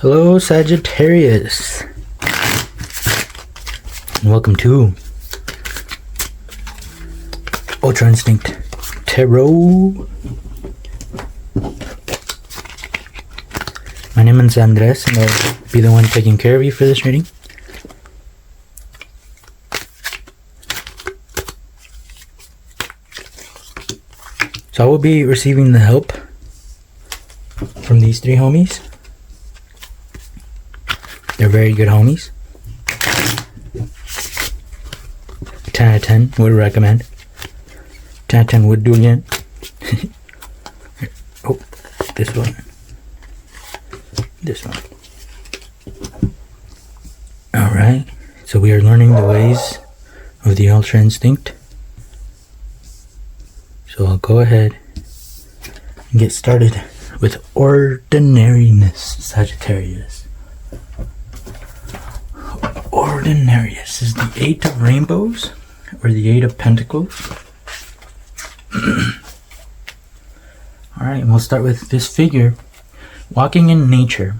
Hello, Sagittarius, and welcome to Ultra Instinct Tarot. My name is Andres, and I'll be the one taking care of you for this reading. So I will be receiving the help from these three homies. They're very good homies. 10 out of 10 would recommend. 10 out of 10 would do again. Oh, this one. This one. Alright, so we are learning the ways of the Ultra Instinct. So I'll go ahead and get started with ordinariness, Sagittarius. Ordinarius is the 8 of Rainbows or the 8 of Pentacles. Alright, we'll start with this figure. Walking in nature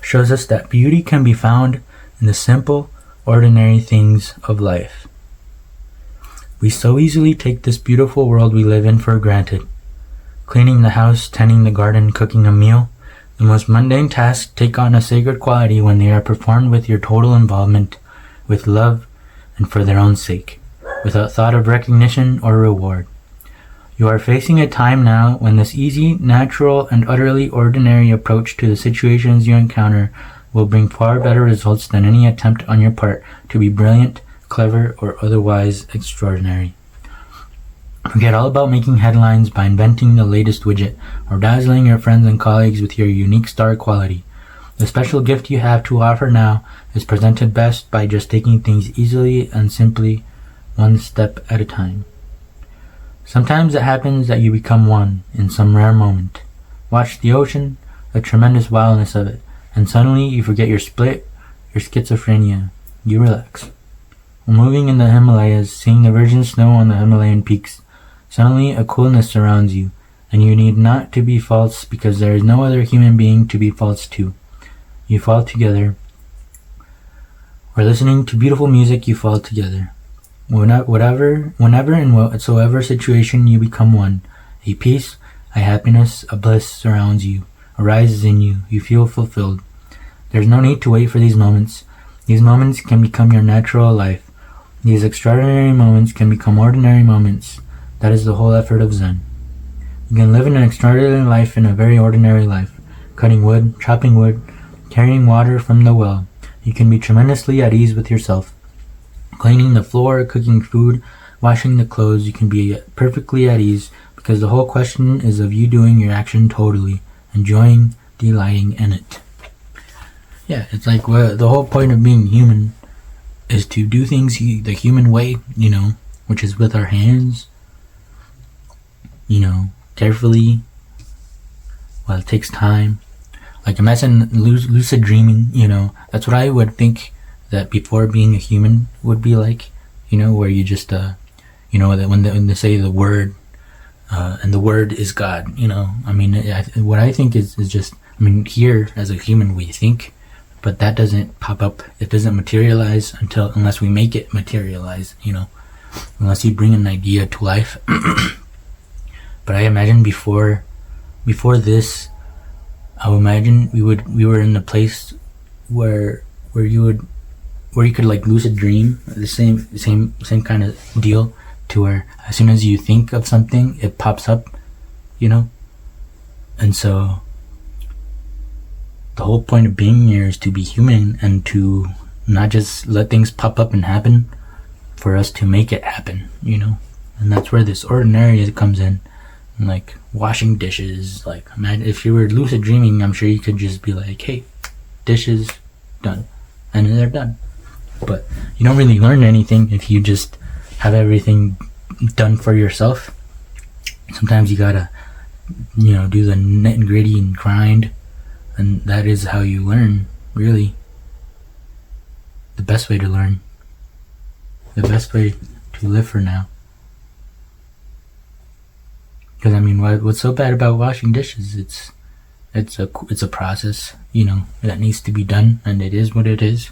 shows us that beauty can be found in the simple, ordinary things of life. We so easily take this beautiful world we live in for granted. Cleaning the house, tending the garden, cooking a meal. The most mundane tasks take on a sacred quality when they are performed with your total involvement, with love, and for their own sake, without thought of recognition or reward. You are facing a time now when this easy, natural, and utterly ordinary approach to the situations you encounter will bring far better results than any attempt on your part to be brilliant, clever, or otherwise extraordinary. Forget all about making headlines by inventing the latest widget or dazzling your friends and colleagues with your unique star quality. The special gift you have to offer now is presented best by just taking things easily and simply, one step at a time. Sometimes it happens that you become one in some rare moment. Watch the ocean, the tremendous wildness of it, and suddenly you forget your split, your schizophrenia. You relax. While moving in the Himalayas, seeing the virgin snow on the Himalayan peaks, suddenly a coolness surrounds you, and you need not to be false because there is no other human being to be false to. You fall together. Or listening to beautiful music, you fall together. Whenever and whatsoever situation you become one, a peace, a happiness, a bliss surrounds you, arises in you, you feel fulfilled. There's no need to wait for these moments. These moments can become your natural life. These extraordinary moments can become ordinary moments. That is the whole effort of Zen. You can live in an extraordinary life in a very ordinary life. Cutting wood, chopping wood, carrying water from the well. You can be tremendously at ease with yourself. Cleaning the floor, cooking food, washing the clothes, you can be perfectly at ease because the whole question is of you doing your action totally, enjoying, delighting in it. Yeah, it's like the whole point of being human is to do things the human way, which is with our hands, carefully, while it takes time. Like imagine lucid dreaming, that's what I would think that before being a human would be like, where you just, that when they say the word, and the word is God, what I think is just, here as a human we think, but that doesn't pop up, it doesn't materialize unless we make it materialize, unless you bring an idea to life. But I imagine before this, I would imagine we were in a place where you could like lucid dream, the same kind of deal, to where as soon as you think of something, it pops up, and so the whole point of being here is to be human and to not just let things pop up and happen, for us to make it happen, and that's where this ordinary comes in. Like washing dishes, like imagine if you were lucid dreaming, I'm sure you could just be like, hey, dishes done, and they're done. But you don't really learn anything if you just have everything done for yourself. Sometimes you gotta do the nit and gritty and grind, and that is how you learn, really. The best way to learn, the best way to live for now. Because what's so bad about washing dishes? It's a process, you know, that needs to be done, and it is what it is.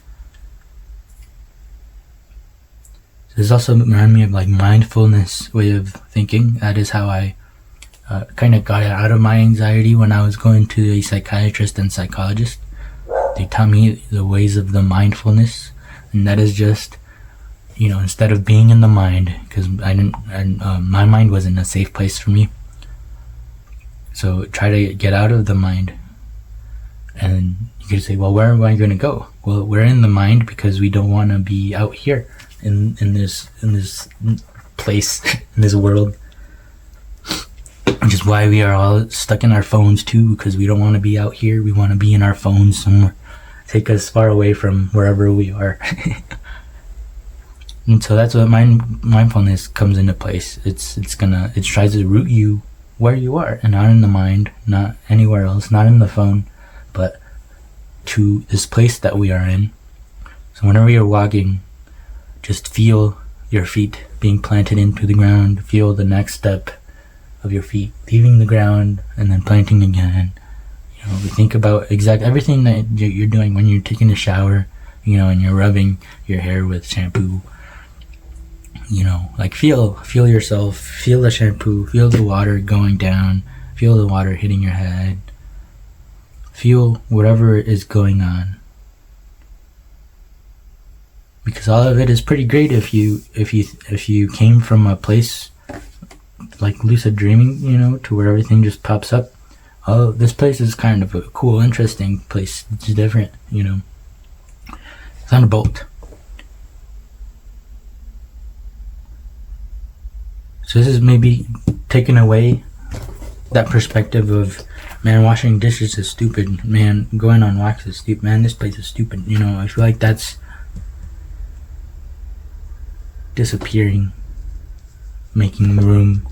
This also reminds me of like mindfulness way of thinking. That is how I kind of got out of my anxiety when I was going to a psychiatrist and psychologist. They taught me the ways of the mindfulness, and that is just, you know, instead of being in the mind, because my mind wasn't a safe place for me. So try to get out of the mind. And you could say, well, where am I going to go? Well, we're in the mind because we don't want to be out here in this place, in this world. Which is why we are all stuck in our phones too, because we don't want to be out here. We want to be in our phones somewhere. Take us far away from wherever we are. And so that's what mindfulness comes into place. It tries to root you where you are, and not in the mind, not anywhere else, not in the phone, but to this place that we are in. So whenever you're walking, just feel your feet being planted into the ground. Feel the next step of your feet leaving the ground and then planting again. You know, think about everything that you're doing when you're taking a shower, you know, and you're rubbing your hair with shampoo. You know, like feel yourself, feel the shampoo, feel the water going down, feel the water hitting your head, feel whatever is going on. Because all of it is pretty great if you came from a place like lucid dreaming, you know, to where everything just pops up. Oh, this place is kind of a cool, interesting place. It's different, you know. Thunderbolt. So this is maybe taking away that perspective of, man, washing dishes is stupid. Man, going on walks is stupid. Man, this place is stupid. You know, I feel like that's disappearing, making room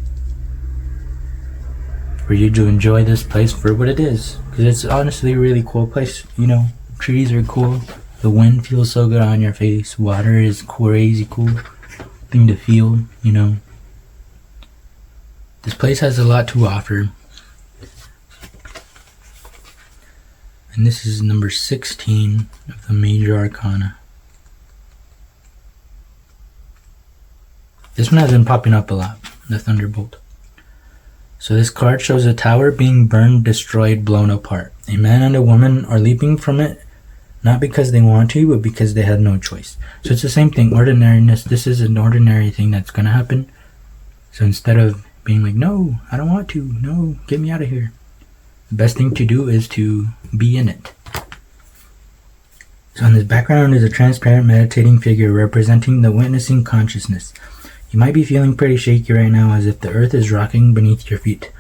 for you to enjoy this place for what it is. Because it's honestly a really cool place. You know, trees are cool. The wind feels so good on your face. Water is crazy cool thing to feel, you know. This place has a lot to offer. And this is number 16 of the Major Arcana. This one has been popping up a lot, the Thunderbolt. So this card shows a tower being burned, destroyed, blown apart. A man and a woman are leaping from it, not because they want to, but because they had no choice. So it's the same thing, ordinariness. This is an ordinary thing that's going to happen. So instead of being like, no, I don't want to, no, get me out of here, the best thing to do is to be in it. So in this background is a transparent meditating figure representing the witnessing consciousness. You might be feeling pretty shaky right now, as if the earth is rocking beneath your feet.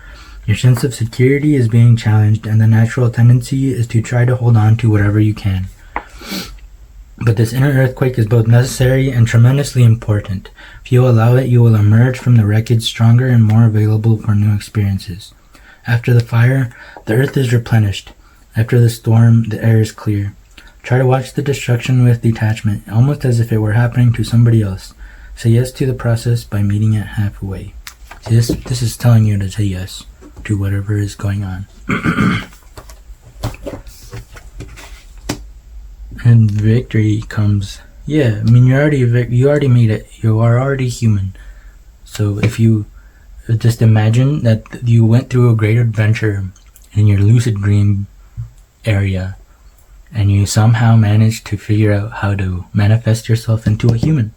Your sense of security is being challenged, and the natural tendency is to try to hold on to whatever you can. But this inner earthquake is both necessary and tremendously important. If you allow it, you will emerge from the wreckage stronger and more available for new experiences. After the fire, the earth is replenished. After the storm, the air is clear. Try to watch the destruction with detachment, almost as if it were happening to somebody else. Say yes to the process by meeting it halfway. See, this is telling you to say yes to whatever is going on. And victory comes. Yeah, I mean, you already made it. You are already human. So if you just imagine that you went through a great adventure in your lucid dream area, and you somehow managed to figure out how to manifest yourself into a human.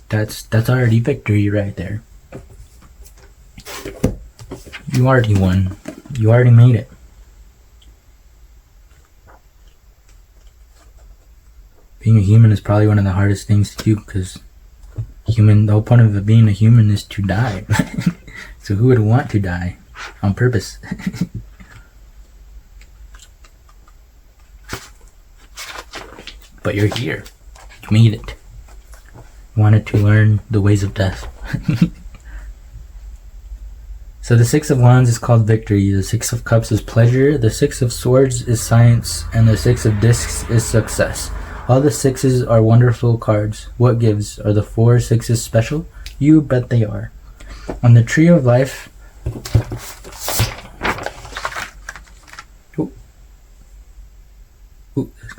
That's already victory right there. You already won. You already made it. Being a human is probably one of the hardest things to do, because the whole point of being a human is to die. So who would want to die on purpose? But you're here. You made it. You wanted to learn the ways of death. So the Six of Wands is called victory. The Six of Cups is pleasure. The Six of Swords is science. And the Six of Discs is success. All the sixes are wonderful cards. What gives? Are the 4 sixes special? You bet they are. On the Tree of Life,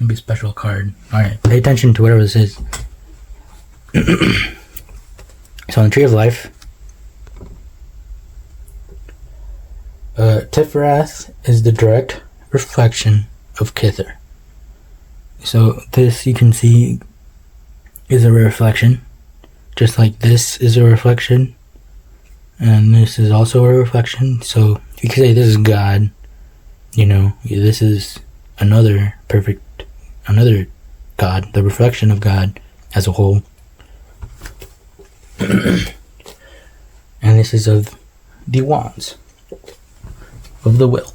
Gonna be a special card. Alright, pay attention to whatever this is. So on the Tree of Life, Tiferath is the direct reflection of Kither. So this, you can see, is a reflection. Just like this is a reflection. And this is also a reflection. So you can say this is God. You know, this is another God, the reflection of God as a whole. And this is of the wands, of the will.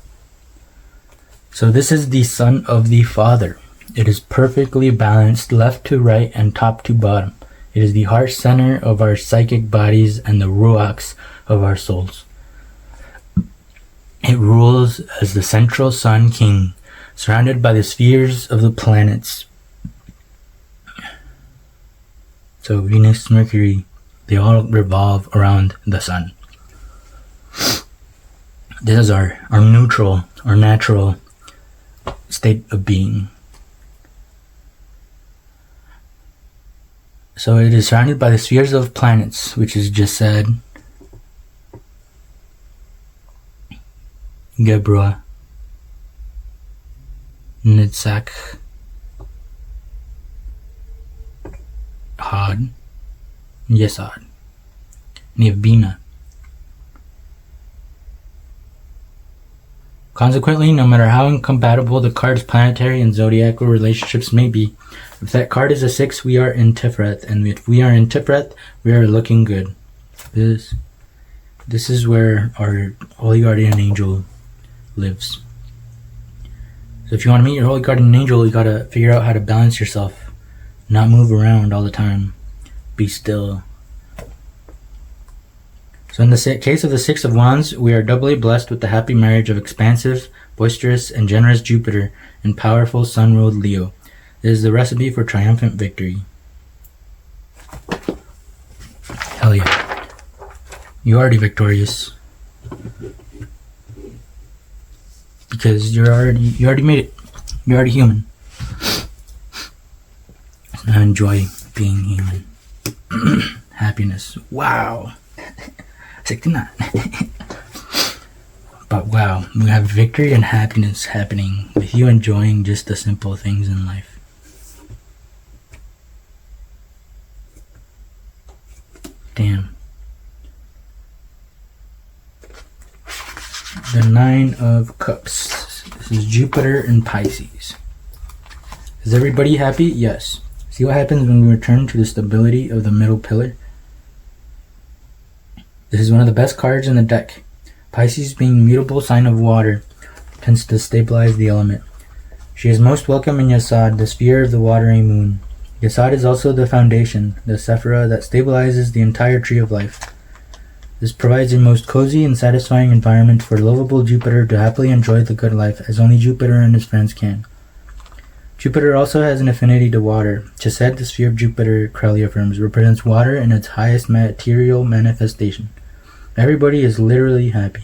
So this is the Son of the Father. It is perfectly balanced left to right and top to bottom. It is the heart center of our psychic bodies and the ruachs of our souls. It rules as the central sun king, surrounded by the spheres of the planets. So Venus, Mercury, they all revolve around the sun. This is our neutral, our natural state of being. So it is surrounded by the spheres of planets, which is just said. Gebra, Nitzak, Had, Yesod, Nivbina. Consequently, no matter how incompatible the card's planetary and zodiacal relationships may be, if that card is a 6, we are in Tiferet, and if we are in Tiferet, we are looking good. This is where our Holy Guardian Angel lives. So if you want to meet your Holy Guardian Angel, you gotta figure out how to balance yourself. Not move around all the time. Be still. So in the case of the Six of Wands, we are doubly blessed with the happy marriage of expansive, boisterous, and generous Jupiter and powerful sun-ruled Leo. It is the recipe for triumphant victory. Hell yeah. You're already victorious. Because you already made it. You're already human. I enjoy being human. Happiness. Wow. 69. But wow, we have victory and happiness happening with you enjoying just the simple things in life. Damn. The Nine of Cups. This is Jupiter and Pisces. Is everybody happy? Yes. See what happens when we return to the stability of the middle pillar? This is one of the best cards in the deck. Pisces, being mutable sign of water, tends to stabilize the element. She is most welcome in Yesod, the sphere of the watery moon. Yesod is also the foundation, the Sephira that stabilizes the entire tree of life. This provides a most cozy and satisfying environment for lovable Jupiter to happily enjoy the good life, as only Jupiter and his friends can. Jupiter also has an affinity to water. Chesed, the sphere of Jupiter, Crowley affirms, represents water in its highest material manifestation. Everybody is literally happy.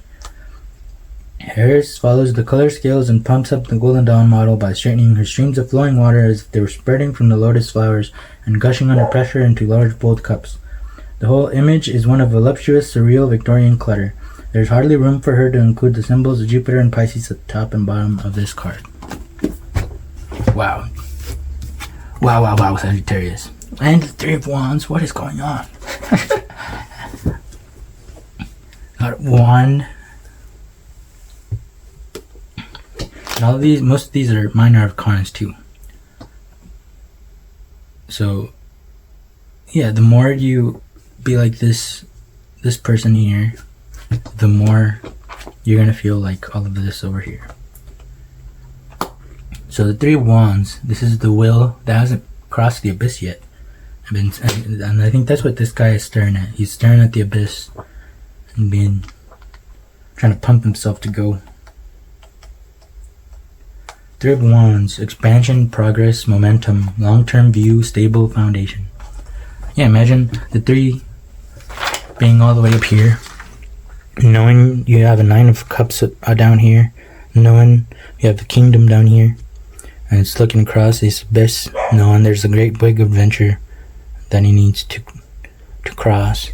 Harris follows the color scales and pumps up the Golden Dawn model by straightening her streams of flowing water as if they were spreading from the lotus flowers and gushing under pressure into large bold cups. The whole image is one of voluptuous, surreal Victorian clutter. There's hardly room for her to include the symbols of Jupiter and Pisces at the top and bottom of this card. Wow. Wow, Sagittarius. And the Three of Wands, what is going on? Got one. And all of these, most of these are minor arcanas too. So, yeah, the more you be like this person here, the more you're gonna feel like all of this over here. So the Three of Wands, this is the will that hasn't crossed the abyss yet. And I think that's what this guy is staring at. He's staring at the abyss and trying to pump himself to go. Three of Wands, expansion, progress, momentum, long-term view, stable foundation. Yeah, imagine the three being all the way up here, knowing you have a Nine of Cups down here, knowing you have the Kingdom down here, and it's looking across this abyss, knowing there's a great big adventure that he needs to cross.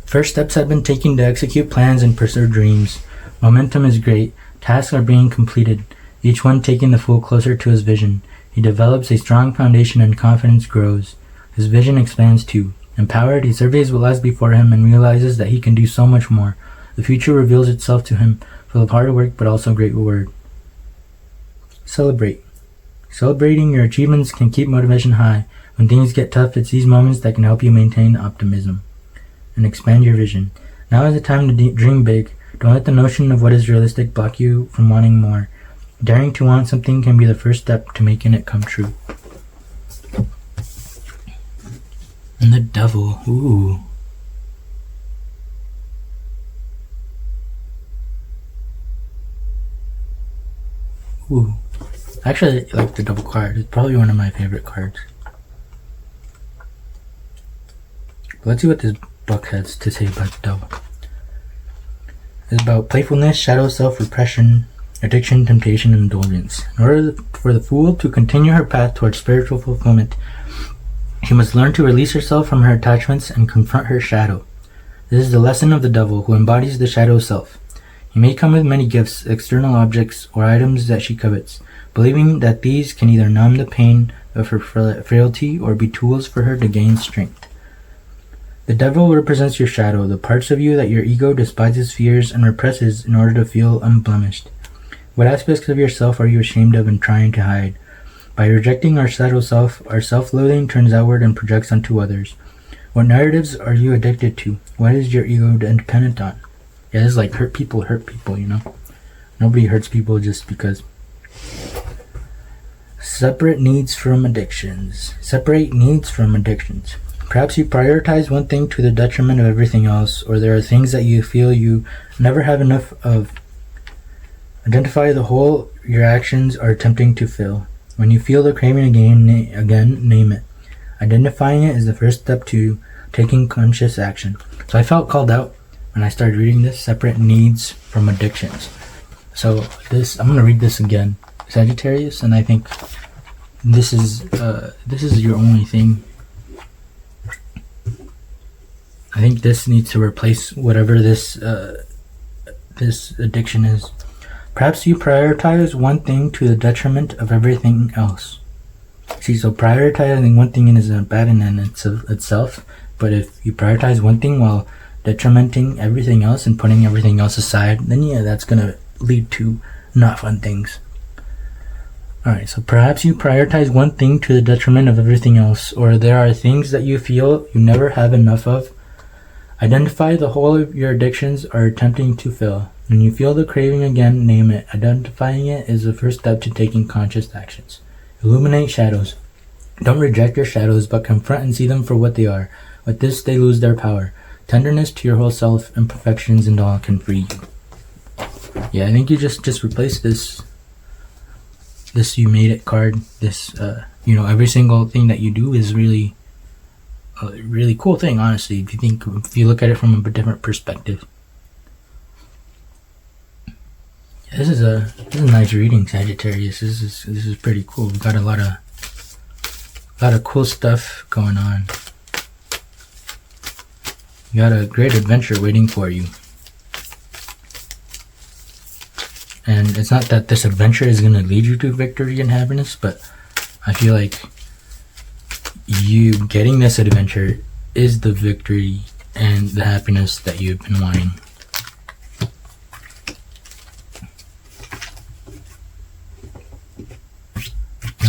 First steps have been taken to execute plans and pursue dreams. Momentum is great. Tasks are being completed, each one taking the fool closer to his vision. He develops a strong foundation and confidence grows. His vision expands too. Empowered, he surveys what lies before him and realizes that he can do so much more. The future reveals itself to him, full of hard work but also great reward. Celebrate. Celebrating your achievements can keep motivation high. When things get tough, it's these moments that can help you maintain optimism and expand your vision. Now is the time to dream big. Don't let the notion of what is realistic block you from wanting more. Daring to want something can be the first step to making it come true. And the devil, ooh. Ooh. Actually, I like the devil card. It's probably one of my favorite cards. Let's see what this book has to say about the devil. It's about playfulness, shadow, self-repression, addiction, temptation, and indulgence. In order for the fool to continue her path towards spiritual fulfillment, she must learn to release herself from her attachments and confront her shadow. This is the lesson of the devil, who embodies the shadow self. He may come with many gifts, external objects, or items that she covets, believing that these can either numb the pain of her frailty or be tools for her to gain strength. The devil represents your shadow, the parts of you that your ego despises, fears, and represses in order to feel unblemished. What aspects of yourself are you ashamed of and trying to hide? By rejecting our shadow self, our self-loathing turns outward and projects onto others. What narratives are you addicted to? What is your ego dependent on? Yeah, this is like hurt people, you know? Nobody hurts people just because. Separate needs from addictions. Separate needs from addictions. Perhaps you prioritize one thing to the detriment of everything else, or there are things that you feel you never have enough of. Identify the hole your actions are attempting to fill. When you feel the craving again, name it. Identifying it is the first step to taking conscious action. So I felt called out when I started reading this, separate needs from addictions. So I'm going to read this again, Sagittarius, and I think this is your only thing. I think this needs to replace whatever this addiction is. Perhaps you prioritize one thing to the detriment of everything else. See, so prioritizing one thing isn't bad in itself, but if you prioritize one thing while detrimenting everything else and putting everything else aside, then yeah, that's gonna lead to not fun things. Alright, so perhaps you prioritize one thing to the detriment of everything else, or there are things that you feel you never have enough of. Identify the hole of your addictions are attempting to fill. When you feel the craving again, name it. Identifying it is the first step to taking conscious actions. Illuminate shadows. Don't reject your shadows, but confront and see them for what they are. With this, they lose their power. Tenderness to your whole self, imperfections and all can free you. Yeah, I think you just replace this you made it card. This, every single thing that you do is really a really cool thing, honestly, if you look at it from a different perspective. Yeah, this is a nice reading, Sagittarius. This is pretty cool. We got a lot of cool stuff going on. You got a great adventure waiting for you. And it's not that this adventure is going to lead you to victory and happiness, but I feel like you getting this adventure is the victory and the happiness that you've been wanting.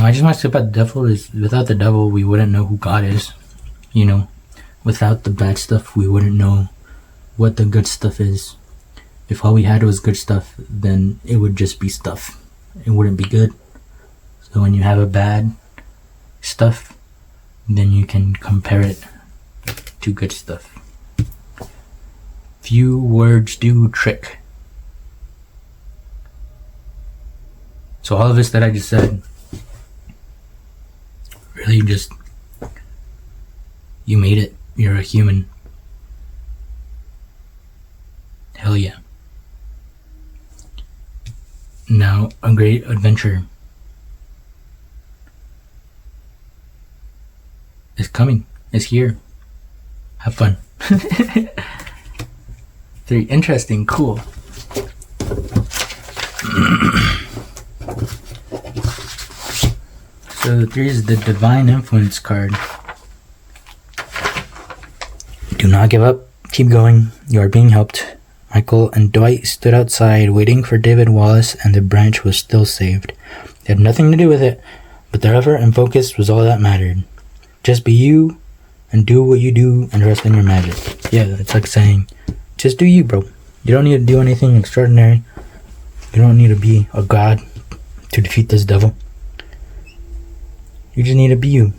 I just want to say about the devil is, without the devil, we wouldn't know who God is. Without the bad stuff, we wouldn't know what the good stuff is. If all we had was good stuff, then it would just be stuff. It wouldn't be good. So when you have a bad stuff, then you can compare it to good stuff. Few words do trick. So all of this that I just said, really just, you made it. You're a human. Hell yeah. a great adventure is coming, is here. Have fun. 3, interesting, cool. So the 3 is the Divine Influence card. Do not give up. Keep going. You are being helped. Michael and Dwight stood outside waiting for David Wallace, and the branch was still saved. They had nothing to do with it, but their effort and focus was all that mattered. Just be you and do what you do and trust in your magic. Yeah, it's like saying, just do you, bro. You don't need to do anything extraordinary. You don't need to be a god to defeat this devil. You just need to be you.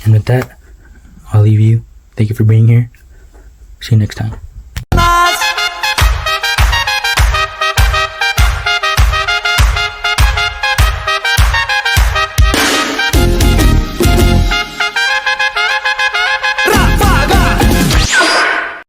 And with that, I'll leave you. Thank you for being here. See you next time.